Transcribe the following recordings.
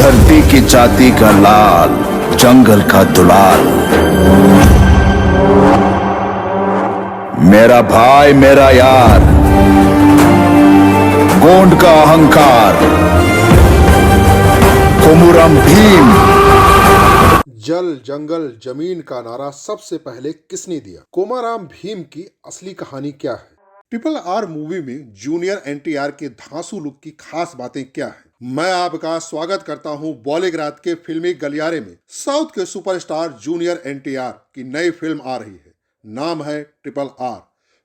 धरती की जाति का लाल, जंगल का दुलाल, मेरा भाई मेरा यार, गोंड का अहंकार, कोमुरम भीम। जल जंगल जमीन का नारा सबसे पहले किसने दिया? कोमाराम भीम की असली कहानी क्या है? ट्रिपल आर मूवी में जूनियर एनटीआर के धांसू लुक की खास बातें क्या है? मैं आपका स्वागत करता हूं बॉलीग्राज के फिल्मी गलियारे में। साउथ के सुपरस्टार जूनियर एनटीआर की नई फिल्म आ रही है, नाम है ट्रिपल आर।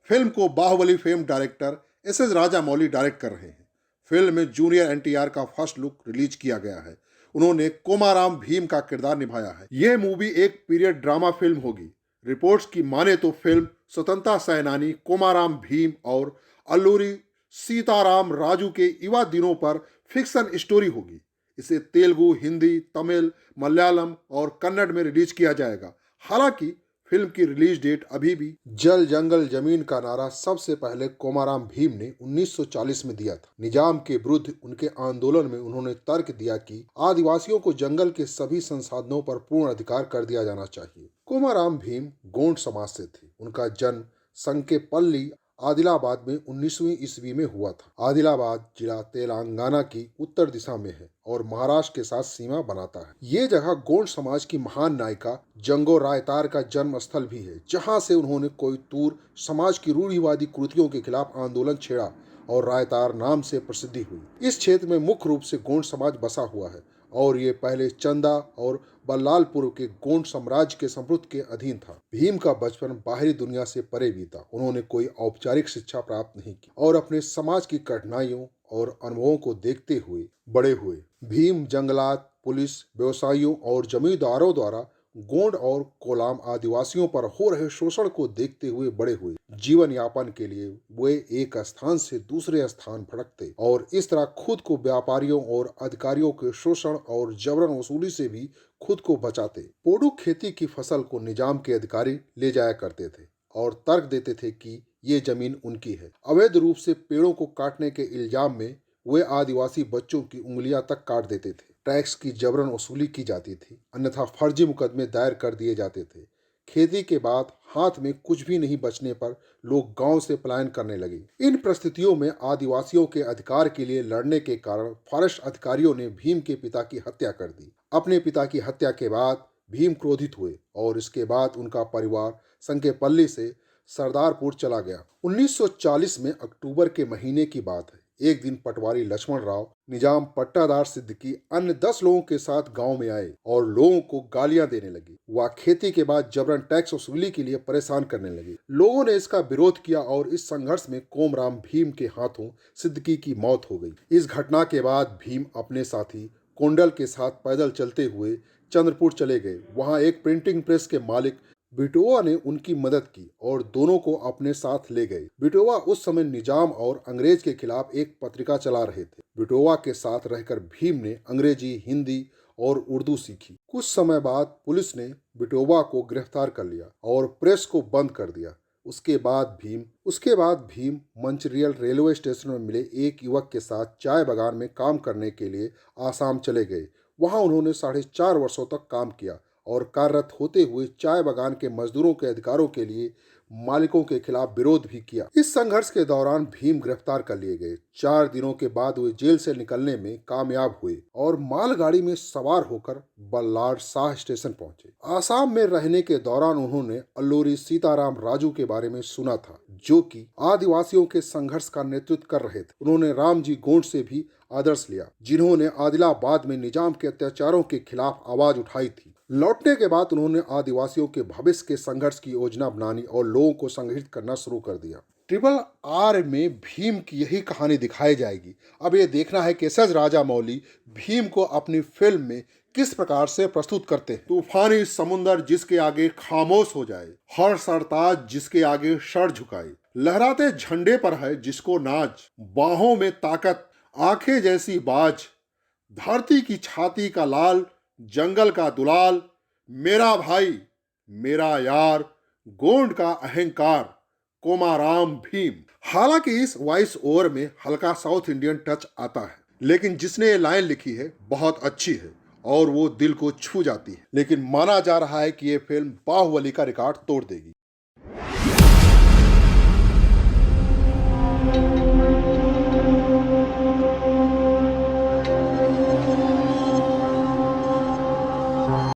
फिल्म को Baahubali fame director S Rajamouli direct कर रहे हैं। फिल्म में जूनियर एनटीआर का फर्स्ट लुक रिलीज किया गया है। उन्होंने कोमाराम भीम का किरदार निभाया है। यह मूवी एक पीरियड ड्रामा फिल्म होगी। रिपोर्ट्स की माने तो फिल्म स्वतंत्रता सेनानी कोमाराम भीम और अल्लूरी सीताराम राजू के युवा दिनों पर फिक्शन स्टोरी होगी। इसे तेलुगु, हिंदी, तमिल, मलयालम और कन्नड़ में रिलीज किया जाएगा। हालांकि फिल्म की रिलीज डेट अभी भी। जल जंगल जमीन का नारा सबसे पहले कोमाराम भीम ने 1940 में दिया था। निजाम के विरुद्ध उनके आंदोलन में उन्होंने तर्क दिया कि आदिवासियों को जंगल के सभी संसाधनों पर पूर्ण अधिकार कर दिया जाना चाहिए। कोमाराम भीम गोंड समाज से थे। उनका जन्म संकेपल्ली आदिलाबाद में 19वीं ईस्वी में हुआ था। आदिलाबाद जिला तेलंगाना की उत्तर दिशा में है और महाराष्ट्र के साथ सीमा बनाता है। ये जगह गोंड समाज की महान नायिका जंगो रायतार का जन्म स्थल भी है, जहां से उन्होंने कोयतूर समाज की रूढ़िवादी कृतियों के खिलाफ आंदोलन छेड़ा और रायतार नाम से प्रसिद्धि हुई। इस क्षेत्र में मुख्य रूप से गोंड समाज बसा हुआ है और ये पहले चंदा और बल्लालपुर के गोंड साम्राज्य के संप्रभुत्व के अधीन था। भीम का बचपन बाहरी दुनिया से परे बीता। उन्होंने कोई औपचारिक शिक्षा प्राप्त नहीं की और अपने समाज की कठिनाइयों और अनुभवों को देखते हुए बड़े हुए। भीम जंगलात, पुलिस, व्यवसायियों और जमींदारों द्वारा गोंड और कोलाम आदिवासियों पर हो रहे शोषण को देखते हुए बड़े हुए। जीवन यापन के लिए वे एक स्थान से दूसरे स्थान भटकते और इस तरह खुद को व्यापारियों और अधिकारियों के शोषण और जबरन वसूली से भी खुद को बचाते। पोडू खेती की फसल को निजाम के अधिकारी ले जाया करते थे और तर्क देते थे कि ये जमीन उनकी है। अवैध रूप से पेड़ों को काटने के इल्जाम में वे आदिवासी बच्चों की उंगलियां तक काट देते थे। टैक्स की जबरन वसूली की जाती थी, अन्यथा फर्जी मुकदमे दायर कर दिए जाते थे। खेती के बाद हाथ में कुछ भी नहीं बचने पर लोग गांव से पलायन करने लगे। इन परिस्थितियों में आदिवासियों के अधिकार के लिए लड़ने के कारण फॉरेस्ट अधिकारियों ने भीम के पिता की हत्या कर दी। अपने पिता की हत्या के बाद भीम क्रोधित हुए और इसके बाद उनका परिवार संकेपल्ली से सरदारपुर चला गया। 1940 में अक्टूबर के महीने की बात है। एक दिन पटवारी लक्ष्मण राव, निजाम पट्टादार सिद्दीकी अन्य 10 लोगों के साथ गांव में आए और लोगों को गालियां देने लगे। वह खेती के बाद जबरन टैक्स वसूली के लिए परेशान करने लगे। लोगों ने इसका विरोध किया और इस संघर्ष में कोमराम भीम के हाथों सिद्दीकी की मौत हो गई। इस घटना के बाद भीम अपने साथी कोंडल के साथ पैदल चलते हुए चंद्रपुर चले गए। वहां एक प्रिंटिंग प्रेस के मालिक बिटोवा ने उनकी मदद की और दोनों को अपने साथ ले गए। बिटोवा उस समय निजाम और अंग्रेज के खिलाफ एक पत्रिका चला रहे थे। बिटोवा के साथ रहकर भीम ने अंग्रेजी, हिंदी और उर्दू सीखी। कुछ समय बाद पुलिस ने बिटोवा को गिरफ्तार कर लिया और प्रेस को बंद कर दिया। उसके बाद भीम मंचरियल रेलवे स्टेशन में मिले एक युवक के साथ चाय बागान में काम करने के लिए आसाम चले गए। वहां उन्होंने 4.5 वर्षों तक काम किया और कार्यरत होते हुए चाय बागान के मजदूरों के अधिकारों के लिए मालिकों के खिलाफ विरोध भी किया। इस संघर्ष के दौरान भीम गिरफ्तार कर लिए गए। 4 दिनों के बाद वे जेल से निकलने में कामयाब हुए और मालगाड़ी में सवार होकर बल्लार शाह स्टेशन पहुंचे। आसाम में रहने के दौरान उन्होंने अल्लूरी सीताराम राजू के बारे में सुना था, जो कि आदिवासियों के संघर्ष का नेतृत्व कर रहे थे। उन्होंने रामजी गोंड से भी आदर्श लिया, जिन्होंने आदिलाबाद में निजाम के अत्याचारों के खिलाफ आवाज उठाई थी। लौटने के बाद उन्होंने आदिवासियों के भविष्य के संघर्ष की योजना बनानी और लोगों को संगठित करना शुरू कर दिया। ट्रिपल आर में भीम की यही कहानी दिखाई जाएगी। अब ये देखना है कि एस राजामौली भीम को अपनी फिल्म में किस प्रकार से प्रस्तुत करते हैं। तूफानी समुंदर जिसके आगे खामोश हो जाए, हर सरताज जिसके आगे सर झुकाए, लहराते झंडे पर है जिसको नाज, बाहों में ताकत, आंखें जैसी बाज, धरती की छाती का लाल, जंगल का दुलाल, मेरा भाई मेरा यार, गोंड का अहंकार, कोमाराम भीम। हालांकि इस वॉइस ओवर में हल्का साउथ इंडियन टच आता है, लेकिन जिसने ये लाइन लिखी है बहुत अच्छी है और वो दिल को छू जाती है। लेकिन माना जा रहा है कि ये फिल्म बाहुबली का रिकॉर्ड तोड़ देगी।